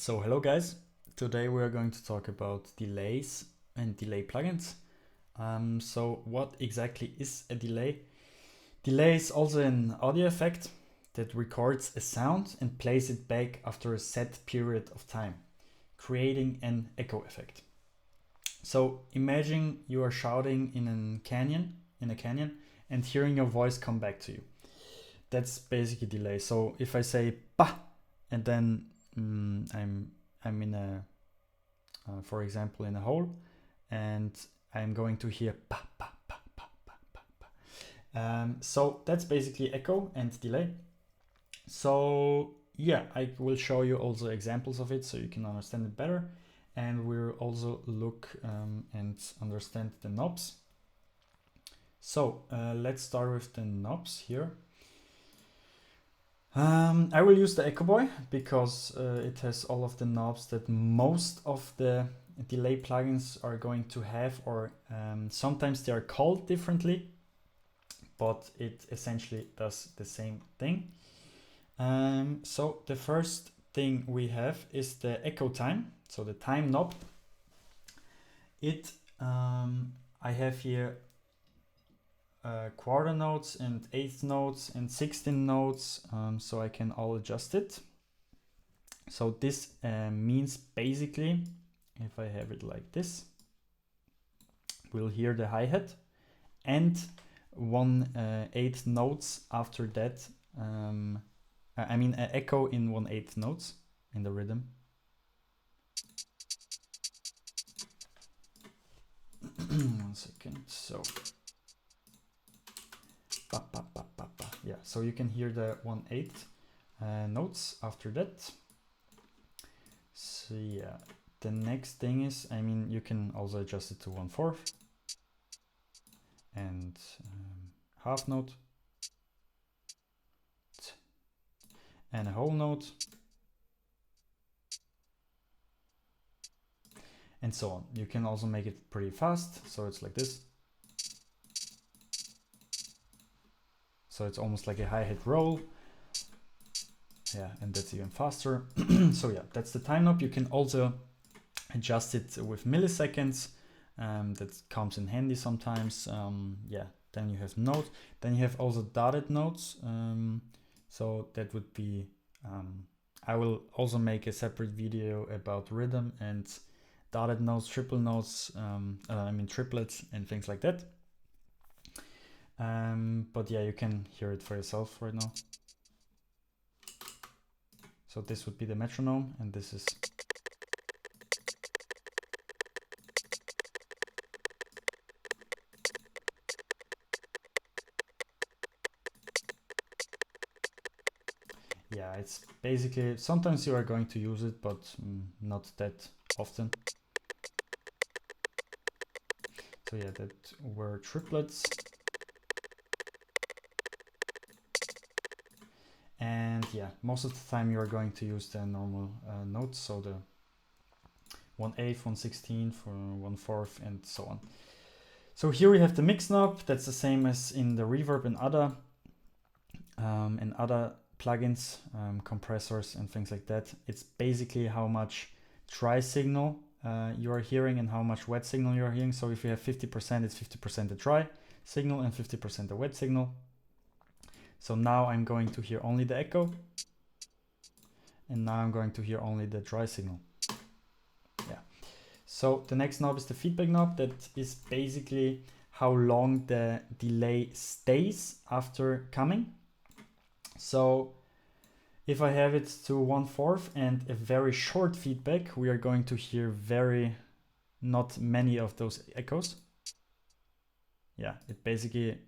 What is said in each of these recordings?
So hello guys, today we are going to talk about delays and delay plugins. So what exactly is a delay? Delay is also an audio effect that records a sound and plays it back after a set period of time, creating an echo effect. So imagine you are shouting in a canyon, and hearing your voice come back to you. That's basically delay. So if I say "bah" and then I'm in a for example in a hole, and I'm going to hear "bah, bah, bah, bah, bah, bah, bah." So that's basically echo and delay. So yeah, I will show you also examples of it so you can understand it better, and we'll also look and understand the knobs. So let's start with the knobs here. I will use the Echo Boy because it has all of the knobs that most of the delay plugins are going to have, or sometimes they are called differently, but it essentially does the same thing. So the first thing we have is the echo time, so the time knob. I have here quarter notes and eighth notes and 16 notes, so I can all adjust it. So this means basically, if I have it like this, we'll hear the hi-hat and 1/8 notes after that. I mean an echo in 1/8 notes in the rhythm. One second. So yeah, so you can hear the 1/8 notes after that. So yeah, the next thing is, I mean, you can also adjust it to 1/4 and half note and a whole note and so on. You can also make it pretty fast, so it's like this. So it's almost like a hi-hat roll. Yeah, and that's even faster. So yeah, that's the time knob. You can also adjust it with milliseconds. That comes in handy sometimes. Yeah, then you have note. Then you have also dotted notes. So that would be, I will also make a separate video about rhythm and dotted notes, triple notes, I mean triplets and things like that. But yeah, you can hear it for yourself right now. So this would be the metronome, and this is yeah, it's basically, sometimes you are going to use it, but not that often. So yeah, that were triplets. And yeah, most of the time you are going to use the normal notes, so the 1/8, 1/16 for 1/4 and so on. So here we have the mix knob. That's the same as in the reverb and other plugins, compressors and things like that. It's basically how much dry signal you are hearing and how much wet signal you are hearing. So if you have 50%, it's 50% the dry signal and 50% the wet signal. So now I'm going to hear only the echo, and now I'm going to hear only the dry signal. Yeah. So the next knob is the feedback knob. That is basically how long the delay stays after coming. So if I have it to 1/4 and a very short feedback, we are going to hear not many of those echoes. Yeah, it basically,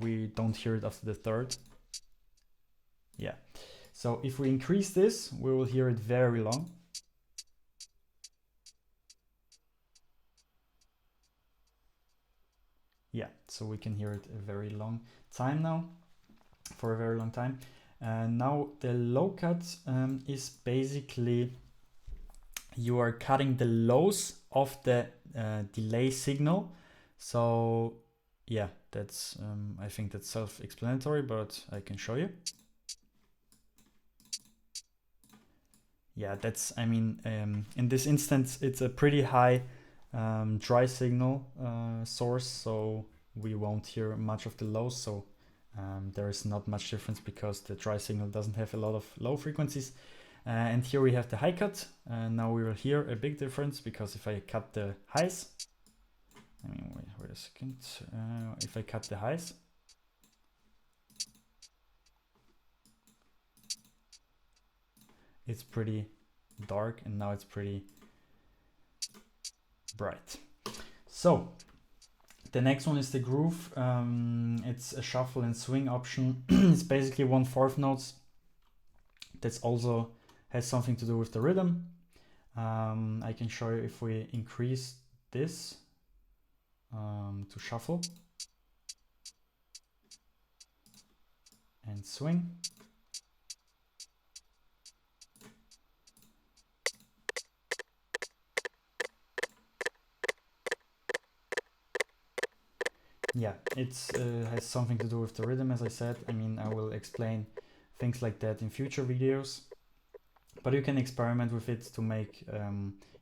we don't hear it after the third. Yeah. So if we increase this, we will hear it very long. Yeah, so we can hear it a very long time now, for a very long time. Now the low cut is basically, you are cutting the lows of the delay signal. So yeah, that's I think that's self-explanatory, but I can show you. yeah, that's, I mean, in this instance, it's a pretty high dry signal source, so we won't hear much of the lows. So there is not much difference because the dry signal doesn't have a lot of low frequencies. And here we have the high cut. Now we will hear a big difference because if I cut the highs, I mean, wait a second. If I cut the highs, it's pretty dark, and now it's pretty bright. So the next one is the groove. It's a shuffle and swing option. It's basically 1/4 notes. That's also has something to do with the rhythm. I can show you if we increase this to shuffle and swing. Yeah, it's has something to do with the rhythm, as I said. I mean, I will explain things like that in future videos, but you can experiment with it to make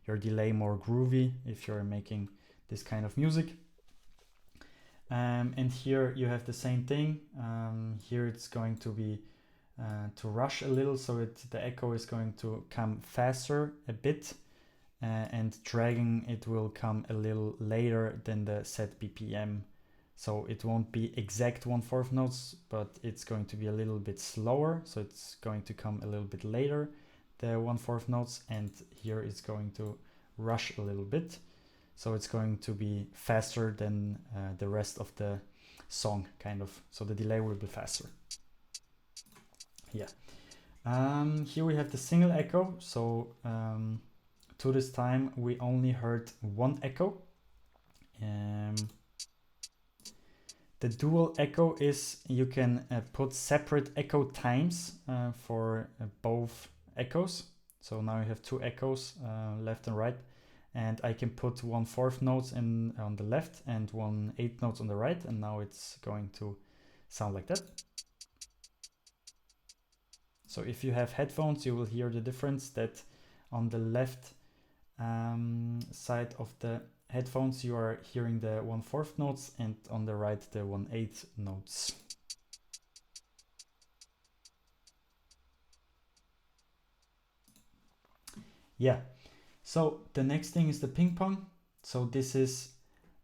your delay more groovy if you're making this kind of music. And here you have the same thing. Here it's going to be to rush a little, so the echo is going to come faster a bit, and dragging it will come a little later than the set BPM. So it won't be exact 1/4 notes, but it's going to be a little bit slower. So it's going to come a little bit later, the 1/4 notes, and here it's going to rush a little bit. So it's going to be faster than the rest of the song, kind of. So the delay will be faster. Yeah. Here we have the single echo. So to this time, we only heard one echo. The dual echo is you can put separate echo times for both echoes. So now you have two echoes, left and right, and I can put 1/4 notes on the left and 1/8 notes on the right, and now it's going to sound like that. So if you have headphones, you will hear the difference that on the left side of the headphones you are hearing the 1/4 notes, and on the right the 1/8 notes. Yeah, so the next thing is the ping pong. So this is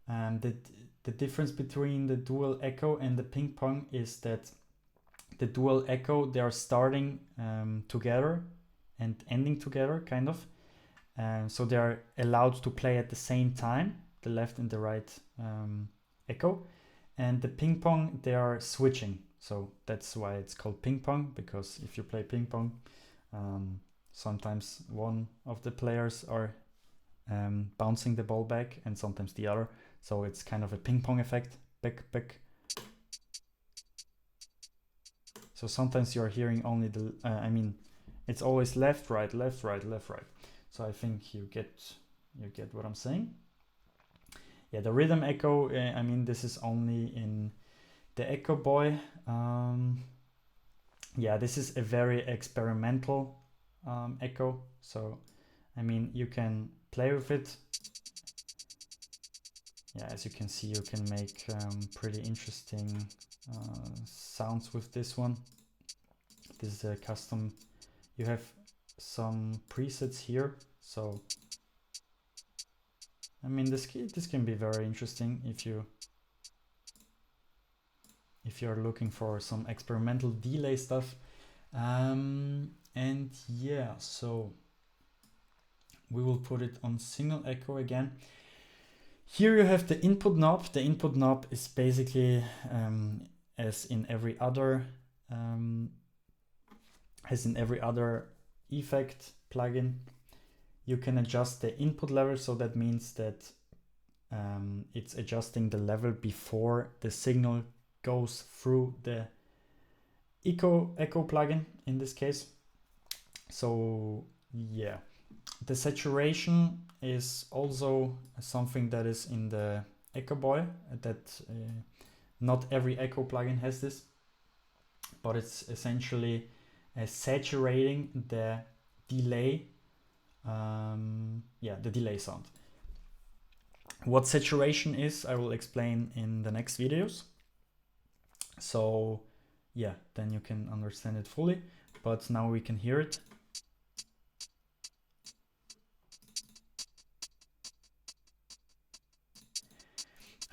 the difference between the dual echo and the ping pong is that the dual echo, they are starting together and ending together, kind of. So they are allowed to play at the same time, the left and the right echo. And the ping pong, they are switching. So that's why it's called ping pong, because if you play ping pong, sometimes one of the players are bouncing the ball back and sometimes the other. So it's kind of a ping pong effect, back, back. So sometimes you're hearing only the, I mean, it's always left, right, left, right, left, right. So I think you get what I'm saying. Yeah, the rhythm echo, I mean, this is only in the Echo Boy. Yeah, this is a very experimental echo. So, I mean, you can play with it. Yeah, as you can see, you can make pretty interesting sounds with this one. This is a custom. You have some presets here, so I mean this can be very interesting if you're looking for some experimental delay stuff. And yeah, so we will put it on single echo again. Here you have the input knob. The input knob is basically as in every other effect plugin, you can adjust the input level. So that means that it's adjusting the level before the signal goes through the echo plugin in this case. So yeah, the saturation is also something that is in the Echo Boy, that not every echo plugin has this, but it's essentially saturating the delay, the delay sound. What saturation is, I will explain in the next videos. So yeah, then you can understand it fully, but now we can hear it.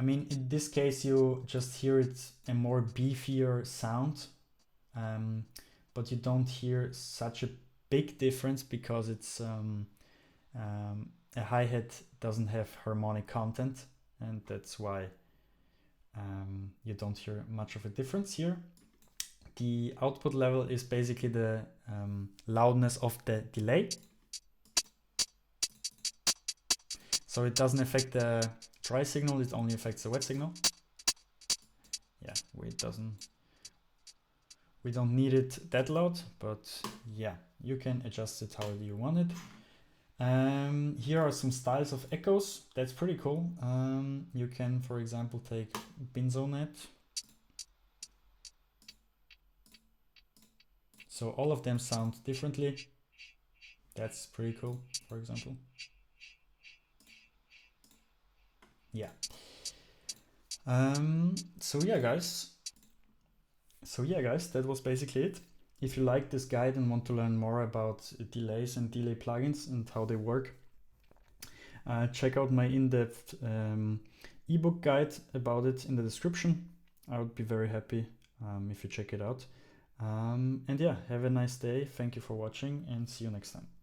I mean, in this case, you just hear it a more beefier sound, but you don't hear such a big difference because it's a hi-hat doesn't have harmonic content, and that's why you don't hear much of a difference here. The output level is basically the loudness of the delay. So it doesn't affect the dry signal, it only affects the wet signal. Yeah, we don't need it that loud, but yeah, you can adjust it however you want it. Here are some styles of echoes. That's pretty cool. You can, for example, take Binzonet. So all of them sound differently. That's pretty cool, for example. Yeah. So yeah, guys, that was basically it. If you like this guide and want to learn more about delays and delay plugins and how they work, check out my in-depth ebook guide about it in the description. I would be very happy if you check it out. And yeah, have a nice day. Thank you for watching and see you next time.